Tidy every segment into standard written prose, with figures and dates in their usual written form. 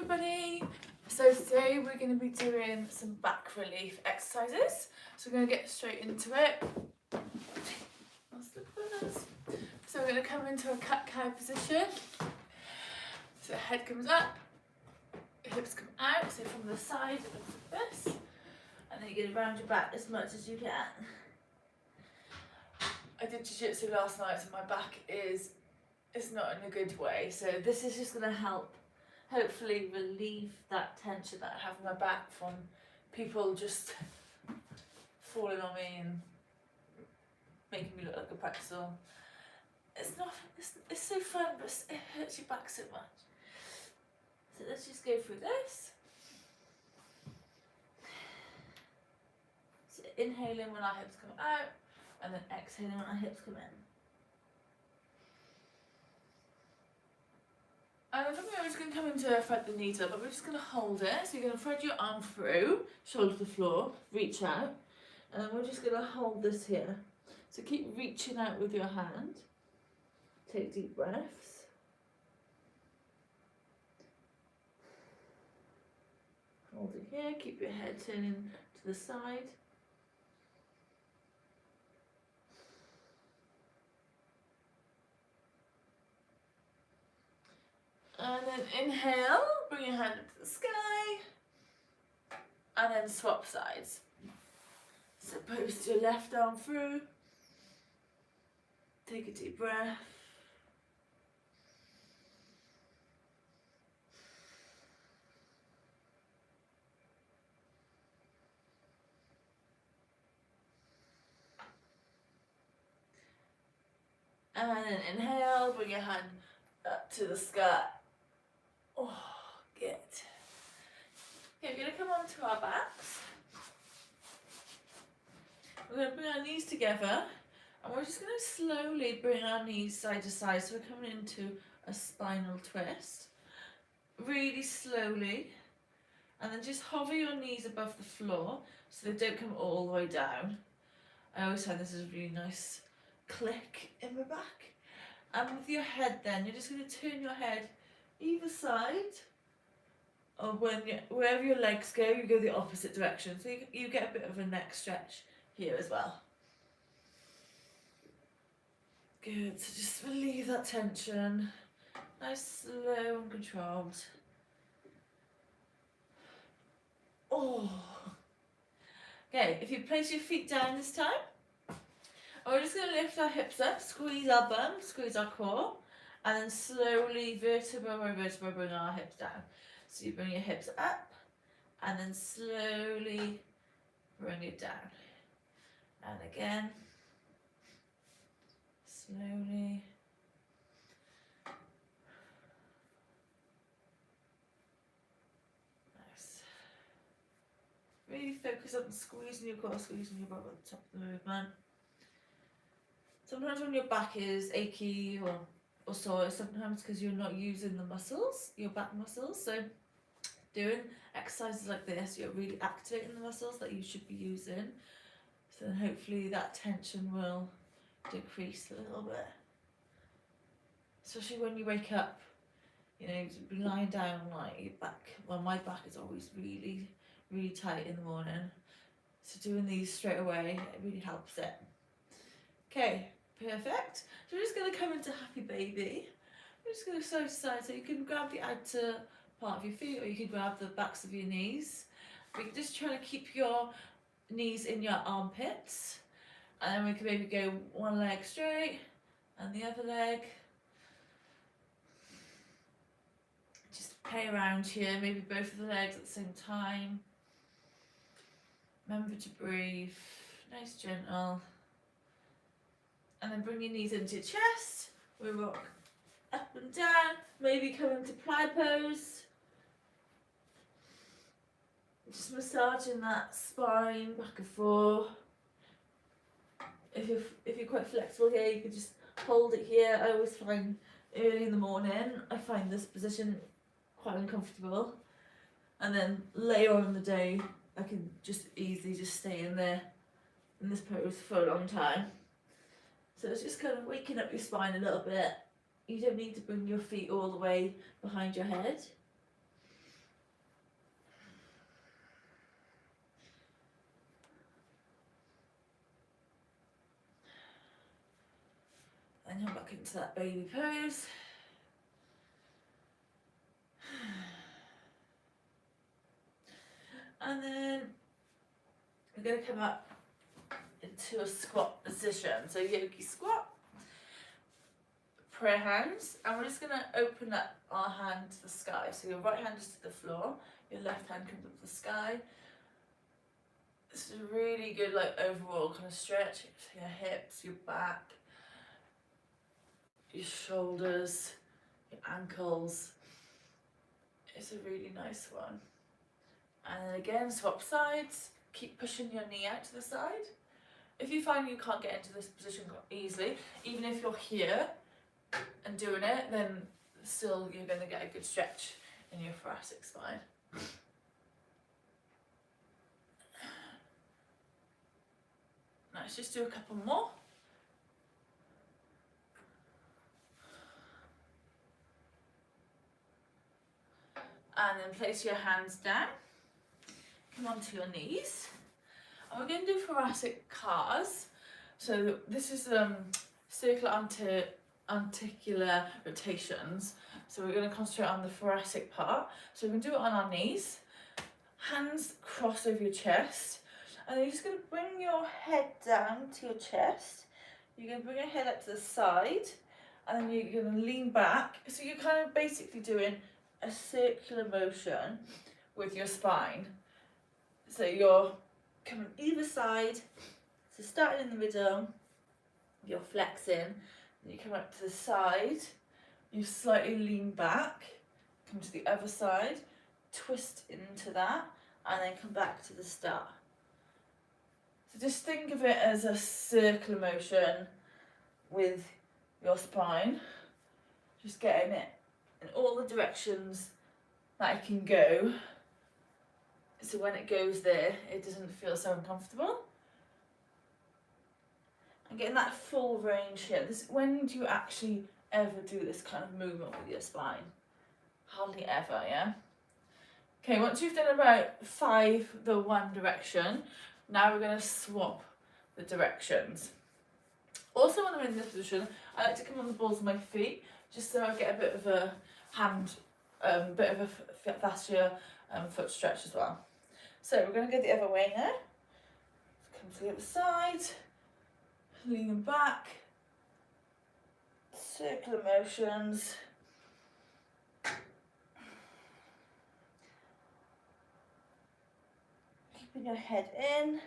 everybody. So today we're going to be doing some back relief exercises. So we're going to get straight into it. So we're going to come into a cat-cow position. So the head comes up, hips come out, so from the side it looks like this. And then you get around your back as much as you can. I did jiu-jitsu last night, so my back is not in a good way. So this is just going to help hopefully relieve that tension that I have in my back from people just falling on me and making me look like a pretzel. It's so fun, but it hurts your back so much. So let's just go through this. So inhaling when our hips come out, and then exhaling when our hips come in. And then from here we're just going to come into thread the knees up, but we're just going to hold it. So you're going to thread your arm through, shoulder to the floor, reach out, and then we're just going to hold this here. So keep reaching out with your hand. Take deep breaths. Hold it here, keep your head turning to the side. And then inhale, bring your hand up to the sky, and then swap sides. So post your left arm through, take a deep breath. And then inhale, bring your hand up to the sky. Oh, good. Okay, we're going to come onto our backs. We're going to bring our knees together, and we're just going to slowly bring our knees side to side. So we're coming into a spinal twist. Really slowly. And then just hover your knees above the floor so they don't come all the way down. I always find this is a really nice click in my back. And with your head then, you're just going to turn your head either side, or wherever your legs go, you go the opposite direction. So you get a bit of a neck stretch here as well. Good, so just relieve that tension. Nice, slow and controlled. Oh. Okay, if you place your feet down this time, we're just going to lift our hips up, squeeze our bum, squeeze our core, and then slowly, vertebra by vertebra, bring our hips down. So you bring your hips up, and then slowly bring it down. And again, slowly. Nice. Really focus on squeezing your core, squeezing your bum at the top of the movement. Sometimes when your back is achy or sore, sometimes because you're not using the muscles, your back muscles. So doing exercises like this, you're really activating the muscles that you should be using. So then hopefully that tension will decrease a little bit. Especially when you wake up, you know, be lying down like your back. Well, my back is always really, really tight in the morning. So doing these straight away, it really helps it. Okay, perfect. So we're just going to come into happy baby. We're just going to side to side, so you can grab the outer part of your feet, or you can grab the backs of your knees. We can just try to keep your knees in your armpits, and then we can maybe go one leg straight and the other leg. Just play around here, maybe both of the legs at the same time. Remember to breathe, nice gentle. And then bring your knees into your chest. We rock up and down, maybe come into plie pose. Just massaging that spine back and forth. If you're quite flexible here, you can just hold it here. I always find early in the morning, I find this position quite uncomfortable. And then later on in the day, I can just easily just stay in there, in this pose for a long time. So it's just kind of waking up your spine a little bit. You don't need to bring your feet all the way behind your head. And come back into that baby pose. And then we're going to come up into a squat position. So yogi squat, prayer hands, and we're just going to open up our hand to the sky. So your right hand is to the floor, your left hand comes up to the sky. This is a really good like overall kind of stretch for your hips, your back, your shoulders, your ankles. It's a really nice one. And then again, swap sides. Keep pushing your knee out to the side. If you find you can't get into this position easily, even if you're here and doing it, then still you're going to get a good stretch in your thoracic spine. Now let's just do a couple more. And then place your hands down. Come onto your knees. And we're going to do thoracic cars. So this is circular articular rotations. So we're going to concentrate on the thoracic part. So we're going to do it on our knees. Hands cross over your chest. And then you're just going to bring your head down to your chest. You're going to bring your head up to the side. And then you're going to lean back. So you're kind of basically doing a circular motion with your spine. So you're coming either side, so starting in the middle, you're flexing, and you come up to the side, you slightly lean back, come to the other side, twist into that, and then come back to the start. So just think of it as a circular motion with your spine, just getting it in all the directions that it can go. So when it goes there, it doesn't feel so uncomfortable. And getting that full range here. When do you actually ever do this kind of movement with your spine? Hardly ever, yeah? Okay, once you've done about 5 the one direction, now we're going to swap the directions. Also when I'm in this position, I like to come on the balls of my feet, just so I get a bit of a bit of a fascia foot stretch as well. So we're going to go the other way now. Come to the other side, leaning back, circular motions. Keeping your head in.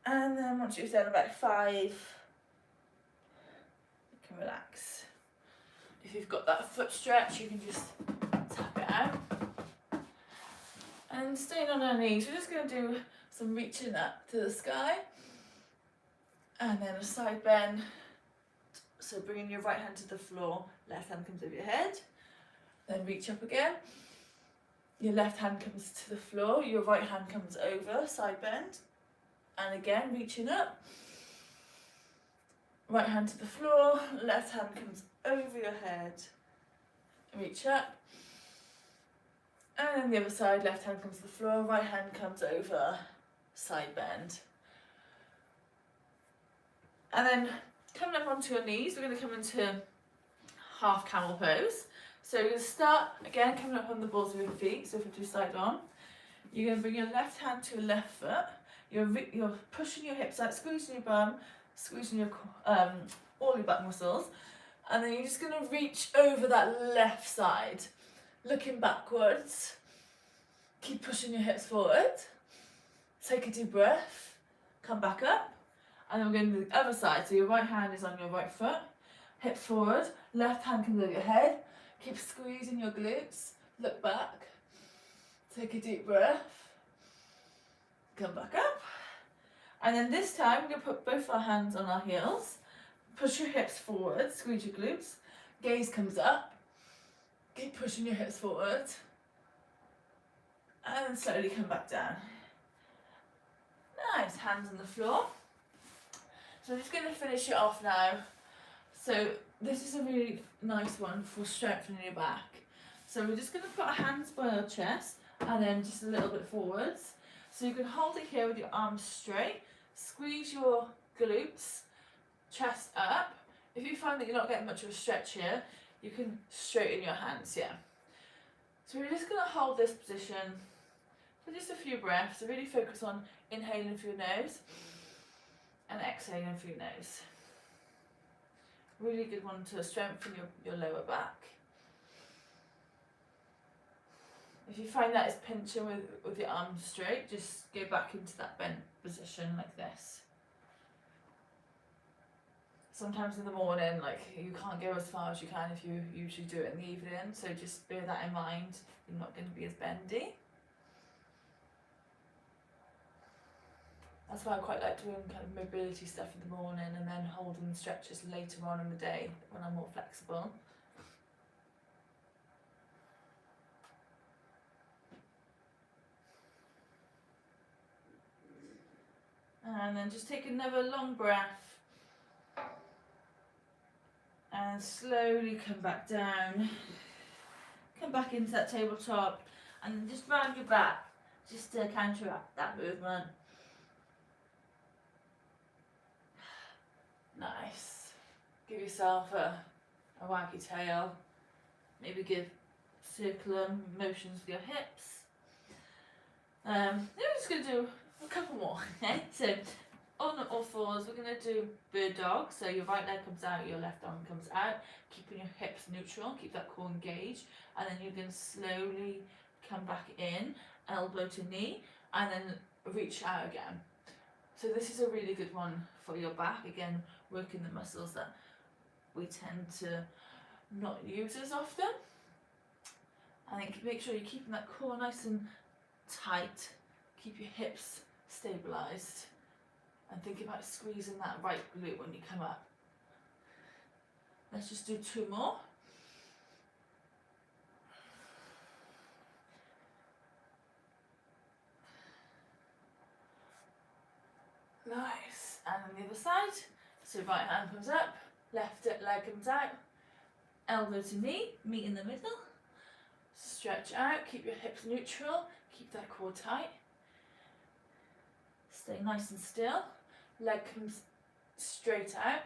And then once you've done about 5, you can relax. If you've got that foot stretch, you can just tap it out. And staying on our knees, we're just going to do some reaching up to the sky. And then a side bend. So bringing your right hand to the floor, left hand comes over your head. Then reach up again. Your left hand comes to the floor, your right hand comes over, side bend. And again, reaching up. Right hand to the floor, left hand comes over your head. Reach up. And then the other side, left hand comes to the floor, right hand comes over, side bend. And then coming up onto your knees, we're going to come into half camel pose. So you're going to start, again, coming up on the balls of your feet, so if you do side on. You're going to bring your left hand to your left foot. You're pushing your hips out, squeezing your bum, squeezing your all your back muscles, and then you're just going to reach over that left side, looking backwards. Keep pushing your hips forward. Take a deep breath. Come back up, and then we're going to the other side. So your right hand is on your right foot, hip forward, left hand comes over your head. Keep squeezing your glutes. Look back. Take a deep breath. Come back up. And then this time we're going to put both our hands on our heels. Push your hips forward, squeeze your glutes. Gaze comes up. Keep pushing your hips forward. And slowly come back down. Nice, hands on the floor. So I'm just going to finish it off now. So this is a really nice one for strengthening your back. So we're just going to put our hands by our chest and then just a little bit forwards. So you can hold it here with your arms straight, squeeze your glutes, chest up. If you find that you're not getting much of a stretch here, you can straighten your hands here. So we're just going to hold this position for just a few breaths. So really focus on inhaling through your nose and exhaling through your nose. Really good one to strengthen your lower back. If you find that it's pinching with your arms straight, just go back into that bent position like this. Sometimes in the morning, like, you can't go as far as you can if you usually do it in the evening, so just bear that in mind. You're not going to be as bendy. That's why I quite like doing kind of mobility stuff in the morning and then holding stretches later on in the day when I'm more flexible. And then just take another long breath and slowly come back down. Come back into that tabletop and just round your back just to counteract that movement. Nice. Give yourself a waggy tail. Maybe give circular motions with your hips. Then we're just going to do a couple more. Okay? So on all fours, we're going to do bird dog. So your right leg comes out, your left arm comes out, keeping your hips neutral, keep that core engaged, and then you're going to slowly come back in, elbow to knee, and then reach out again. So this is a really good one for your back, again working the muscles that we tend to not use as often. I think make sure you're keeping that core nice and tight, keep your hips stabilised, and think about squeezing that right glute when you come up. Let's just do two more. Nice. And on the other side, so right hand comes up, left leg comes out, elbow to knee, meet in the middle, stretch out, keep your hips neutral, keep that core tight, stay nice and still, leg comes straight out,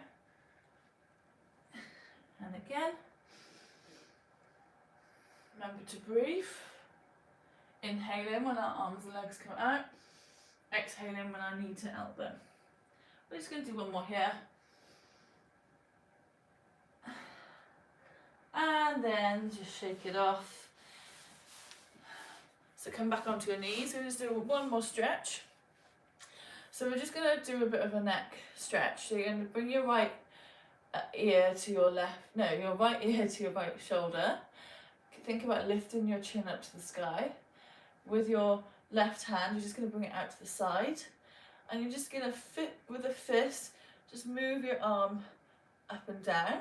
and again, remember to breathe, inhale in when our arms and legs come out, exhale in when I need to elbow. We're just going to do one more here. And then just shake it off. So come back onto your knees. We'll just do one more stretch. So we're just going to do a bit of a neck stretch. So you're going to bring your right ear to your your right ear to your right shoulder. Think about lifting your chin up to the sky. With your left hand, you're just going to bring it out to the side, and you're just going to with a fist, just move your arm up and down,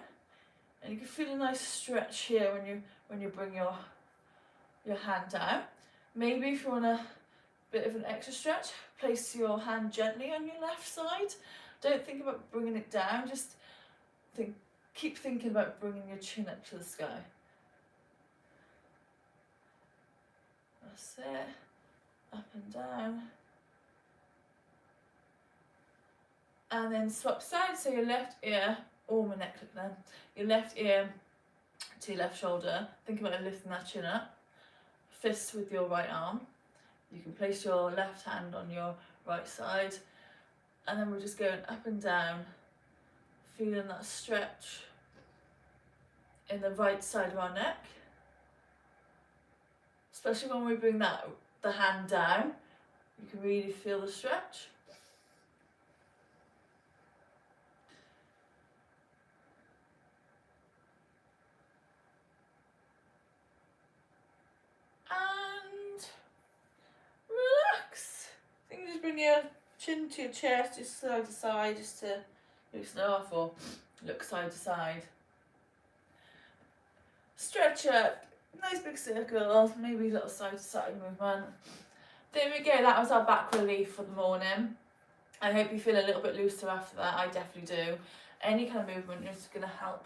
and you can feel a nice stretch here when you bring your hand down. Maybe if you want a bit of an extra stretch, place your hand gently on your left side. Don't think about bringing it down, just keep thinking about bringing your chin up to the sky. That's it. Up and down. And then swap sides, so your left ear, my neck clip then. Your left ear to your left shoulder. Think about lifting that chin up. Fist with your right arm. You can place your left hand on your right side. And then we're just going up and down, feeling that stretch in the right side of our neck. Especially when we bring the hand down, you can really feel the stretch. And relax. I think just bring your chin to your chest, just side to side, just to loosen it off, or look side to side. Stretch up. Nice big circle, maybe a little side to side movement. There we go, that was our back relief for the morning. I hope you feel a little bit looser after that. I definitely do. Any kind of movement is going to help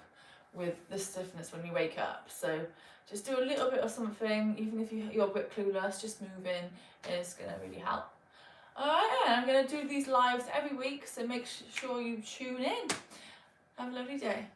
with the stiffness when you wake up. So just do a little bit of something, even if you're a bit clueless, just moving is going to really help. Alright, I'm going to do these lives every week, so make sure you tune in. Have a lovely day.